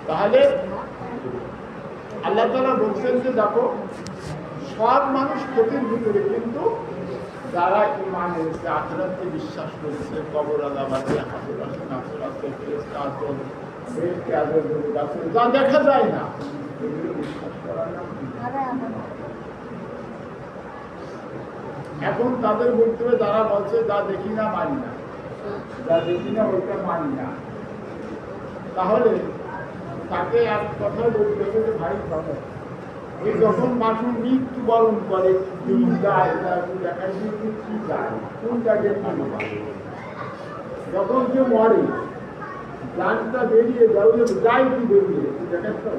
তাহলে আল্লাহ তাআলা বলছেন যে দেখো সব মানুষ ক্ষতির ভিতরে, কিন্তু যারা ঈমান এনেছে, আখিরাতে বিশ্বাস করেছে, কবর আযাব আছে, হাসর আছে, নাসর আছে, ফেরেশতা আছে, বেহেশতে আছে, নরক আছে, যা দেখা যায় না এগুলো বিশ্বাস করা না। এখন তাদের বলতে হবে যারা বলছে যা দেখি না মানি না, যা দেখি না ওইটা মানি না, তাহলে তাকে এক কথা বলতে হবে যে ভাই বাবা, এই যখন মানুষ মৃত্যু বরণ করে দিন যায়, দেখায় কি যায়, কোন জায়গায় পানি পাবে, যখন যে মরে জানটা বেরিয়ে যাও, যাই কি বেরিয়ে দেখেন তো,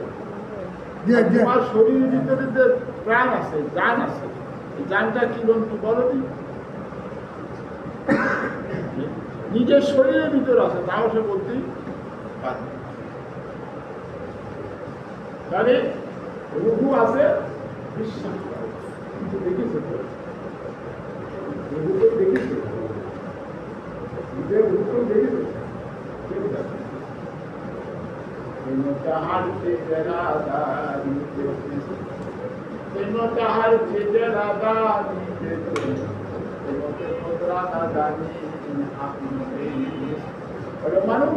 তোমার শরীরের ভিতরে যে প্রাণ আছে, জান আছে, এই জানটা কি বলো নি, নিজের শরীরের ভিতরে আছে, তাও সে বলতেই পারে। তাহলে রুহু আছে, বিশ্বাস করে, কিন্তু দেখেছে তো, রুহুকে দেখেছে, নিজের রুহুকে দেখেছে, তাহার চেহারা দাঁড়িয়ে, তাহার চেহারা দাঁড়িয়ে, মানুষ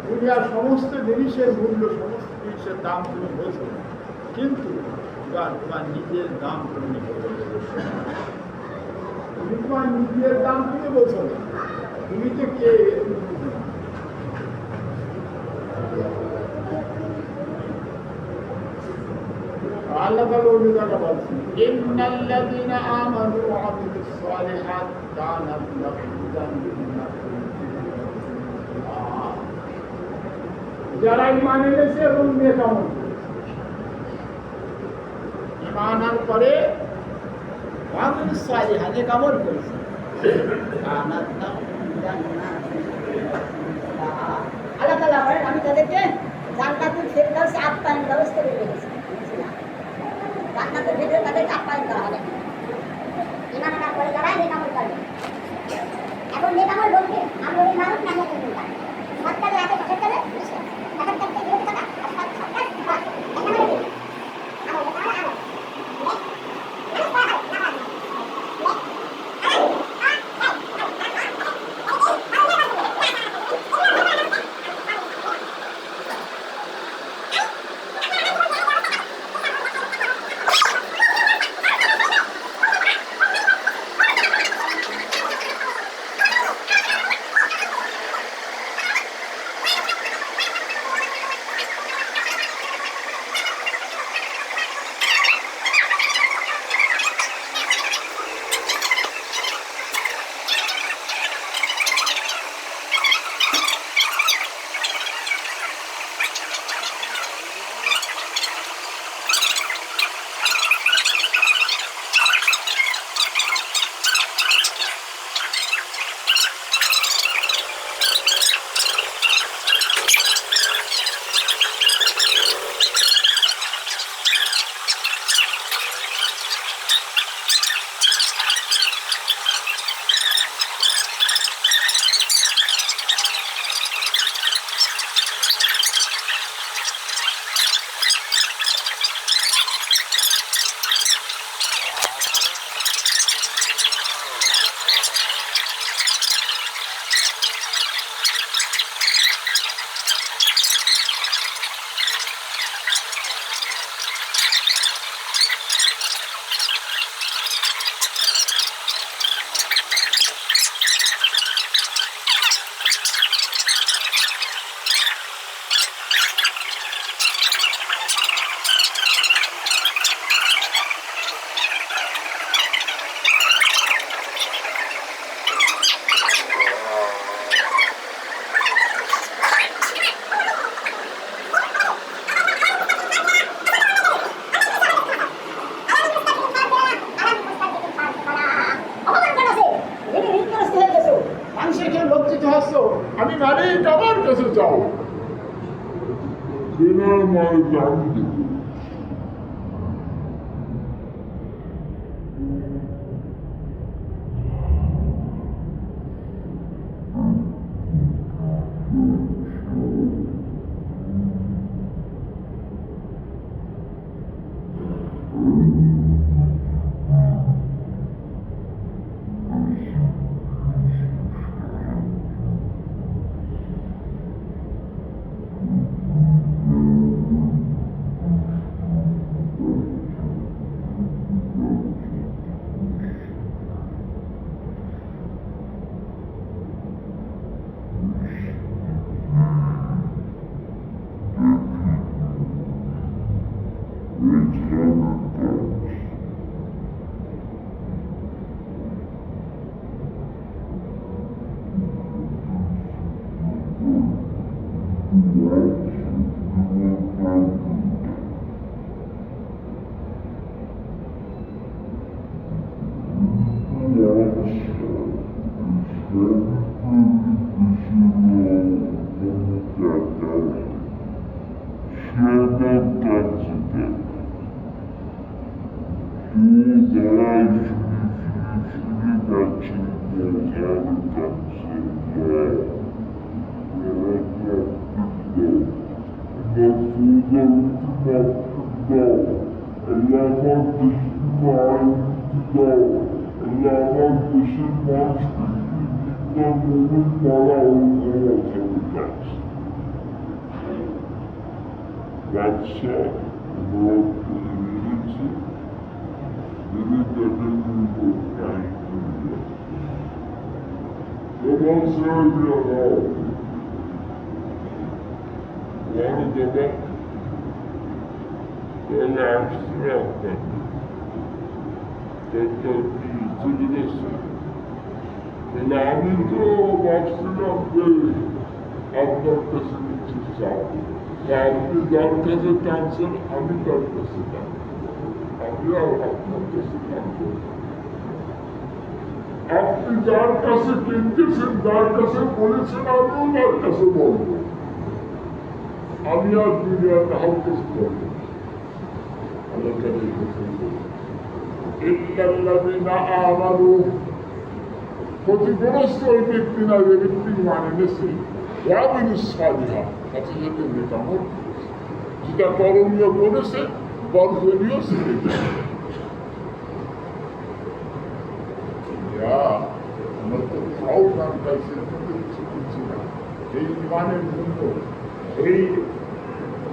দুনিয়ার সমস্ত জিনিসের মূল্য, সমস্ত জিনিসের দাম তুমি বোঝো, কিন্তু তোমার নিজের দাম তুমি বোঝো, তুমি তোমার নিজের দাম তুমি বোঝো না, তুমি তো কে আল্লাহ তাআলা ওই জায়গা বলছেন, ইন্নাল্লাযীনা আমানু ওয়া আমিলুস সালিহাত কানাত লাহুম জান্নাতুন, যারা ঈমান এনেছে এবং নেক আমল করেছে, ঈমান আনার পরে ওয়া আমিলুস সালিহাত নেক আমল করেছে, কানাত লাহুম জান্নাতুন, আল্লাহ তাআলা বলেন আমি তাদেরকে জান্নাতুল ফিরদাউস আপ্যায়ন ব্যবস্থা করে রেখেছি। জান্নাতের ভিতরে তাদেরকে আপ্যায়ন করা হবে। ঈমান আনার পরে যারা নেক আমল করবে, এখন নেক আমল বলতে আমরা এই মানুষ না নেক আমল করবে, সৎকারে আছে, অসৎকারে বিশ্বাস, এখন থেকে বিরত থাকা আর সৎকার বা এখানে আমি মানে আমার কাছে যাও, আপনি যার কাছে কিনতেছেন, যার কাছে বলেছেন, আমিও তার কাছে বলবো। আমি আর দুনিয়া কাহার কাছে বলবো। ক্ষতিগ্রস্ত ওই ব্যক্তি না, যে ব্যক্তি মানে নেছে যেটা করণীয় করেছে, বর্জনীয় ছেড়ে এই ইমানের জন্য, এই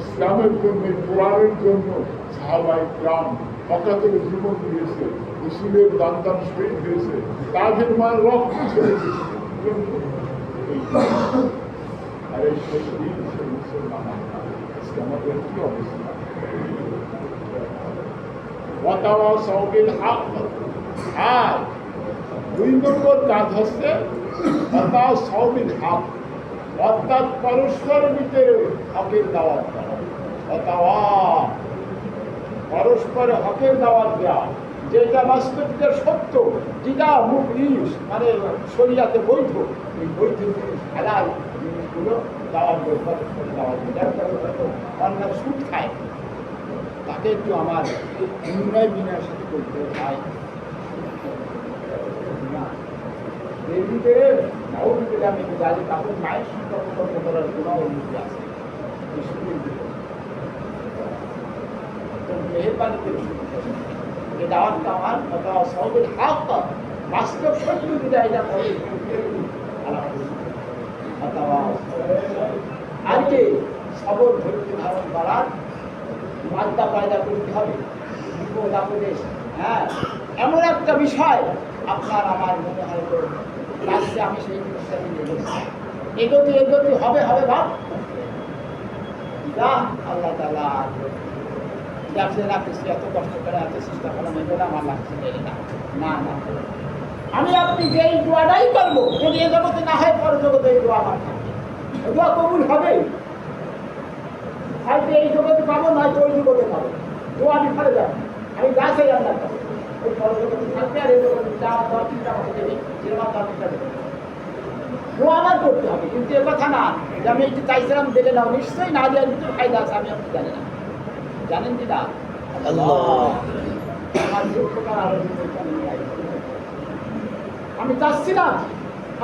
ইসলামের জন্য, কোরআনের জন্য সাহাবায়ে কিরাম অকাতরে জীবন দিয়েছে, রাসূলের দান শহীদ হয়েছে, তাদের মায়ের রক্ত ঝরেছে। আর এই শহীদ মুসলমান আমাদের কি অবস্থা? ওয়াতাওয়াসাউ বিল হক। আর 2 নম্বর কাজ হচ্ছে ওয়াতাওয়াসাউ বিল হক, অর্থাৎ পরস্পরের ভিতরে হকের দাওয়াত দেওয়া, পরস্পরে হকের দাওয়াত দেওয়া, যেটা বাস্তবিক সত্য, যেটা মানে শরীয়তে বৈধ, এই বৈধ জিনিস, হালাল জিনিসগুলো দাওয়াত দেওয়া, পরস্পরে দাওয়াত দেওয়া। অন্য সুদ খায়, তাকে একটু আমার বিনয় বিনয়ের সাথে করতে হয়। এর ভিতরে আমি জানি তাদের মায়ের সঙ্গে কর্ম করার কোনো অনুমতি আছে। মেহরবানি করে এই দাওয়াতটা আমার কথা সবের হাত বাস্তব সত্য যেটা এটা করে আজকে সবর ধৈর্য ধারণ করার মাদ্দা পয়দা করতে হবে। বিপদ আপদে হ্যাঁ এমন একটা বিষয় আপনার আমার মনে হয় তো রাস্তে আমি সেই জিনিসটা এগোতে এগোতে হবে হবে ভাব আল্লাহ তাআলা যাচ্ছে রাখতেছি, এত কষ্ট করে এত চেষ্টা করলাম, এগুলো আমার লাগছে না না। আমি আপনি যে এই দোয়াটাই করবো, যদি এ জগতে না হয় পর জগতে এই দোয়া আমার থাকবে, দোয়া কবুল হবে। হয়তো এই জগতে পাবো, নয়তো ওই জগতে পাবো, দোয়া আমি ফেলে যাবো। আমি যা চাই আল্লাহ পাবো, ওই পর জগতে থাকবে। আর এই জগতে যা দোয়া চিন্তা করতে দেবে, যেরকম দোয়া চিন্তা দেবে, দোয়া আমার করতে হবে। কিন্তু এ কথা না যে আমি একটু চাইছিলাম দিলে নাও, নিশ্চয়ই না দেওয়ার ভিতরে ফায়দা আছে, আমি আপনি জানি না। জানেন কি না? আমার যোগ্যতার আলোচনা আমি চাচ্ছি না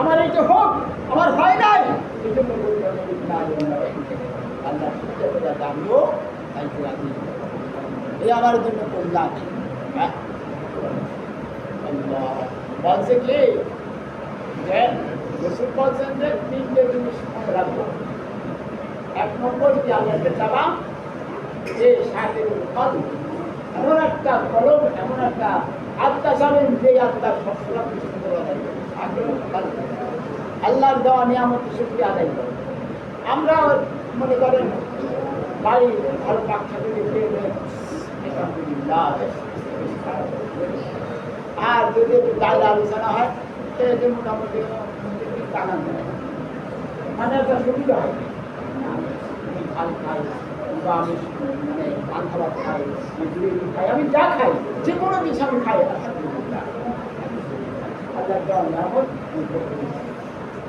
আমার এইটা হোক, আমার ভয় নাই। এই জন্য আমিও এই আমার জন্য কল্যাণ। বলছে কি যে রসুল বলছেন যে 3টে জিনিস মনে রাখবো। 1 নম্বর কি আল্লাহকে চাবা, যে সাথের ফল, এমন একটা কলম, এমন একটা আত্মা যাবেন যে আত্মা সবসময় কিছু আল্লাহর দেওয়া নিয়ামতের শুকরিয়া আদায় করে। আমরা মনে করেন বাড়ি ভালো পাক সাথে আর যদি দায়রা আলোচনা হয় তাহলে মোটামুটি টাকা দেয় মানে একটা সুবিধা হয় ভাল খাই বা আমি মানে পান খাবার খাই বিরিয়ানি খাই আমি যা খাই যে কোনো কিছু আমি খাই আলহামদুলিল্লাহ আল্লাহ দেওয়া নিয়ামত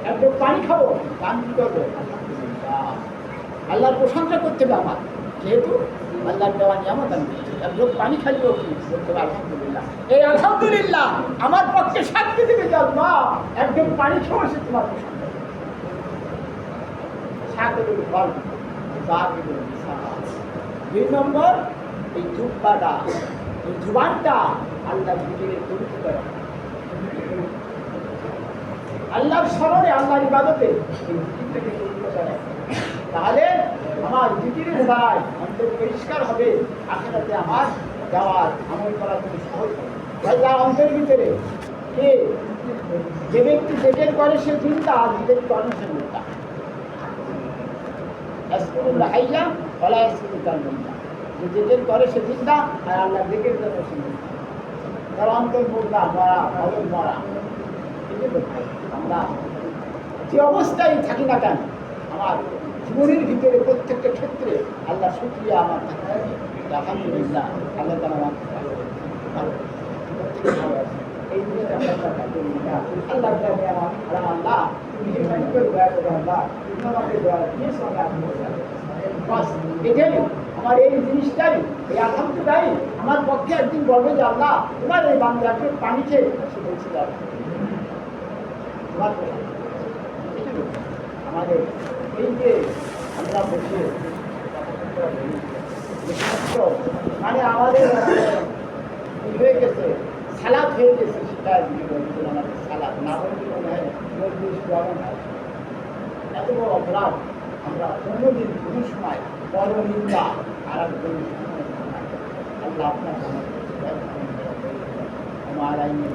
একটু পানি খাবো পান কি করবো আলহামদুলিল্লাহ আল্লাহর প্রশংসা করতে হবে আমার যেহেতু আল্লাহর দেওয়া নিয়ামত আমি একটু পানি খালিও কি বলতে হবে আলহামদুলিল্লাহ এই আলহামদুলিল্লাহ আমার পক্ষে শান্তি দেবে যে আল্লাহ একদম পানি খাওয়া সে তোমার প্রশংসা সাগরের ফল দুই নম্বর এই জুব্বাটা এই জুবানটা আল্লাহর দিকে তৈরি করে আল্লাহর স্মরণে আল্লাহর ইবাদতে এই জিকিরটাকে তৈরি করে তাহলে আমার জিকিরের দ্বারাই অন্তর পরিষ্কার হবে আখেরাতে আমার যাওয়ার আমল করার জন্য সহজ হবে তাই তার অন্তরের ভিতরে কে যে ব্যক্তি জিকির করে সে চিন্তা আর জিকির করে সে চিন্তা আজকুরুল্লাহ হাইয়া ওয়ালা ইয়াসকুরুল মুনকা যে জিকির করে সে চিন্তা আর আল্লাহ জিকির করে সে চিন্তা তার অন্তর মুর্দা মরা অবল মরা আমরা যে অবস্থায় থাকি না কেন আমার জীবনের ভিতরে প্রত্যেকটা ক্ষেত্রে আল্লাহ শুকরিয়া আমার থাকতে হবে আলহামদুলিল্লাহ আল্লাহ তাআলা আমার ভালো প্রত্যেকে ভালো আছে এই জিনিসটা আমরা আল্লাহ আল্লাহ তুমি দয়া করে আল্লাহ তুমি আমাকে দয়া দিয়ে সঙ্গে বাস এটাই আমার এই জিনিসটাই এই আলহামদুলিল্লাহ আমার পক্ষে একদিন বলবে যে আল্লাহ তোমার এই বান্দাকে পানি খেয়ে সে বলছিল তোমার আমাদের এই যে আমরা বসে মানে আমাদের হয়ে গেছে সালাদ হয়ে গেছে সেটা আমাদের সালাদ না বলতে মনে হয় এত বড় অপরাধ আমরা কোনোদিন কোনো সময় বড় নিন্দা আর আল্লাহ আপনার আমার আইনের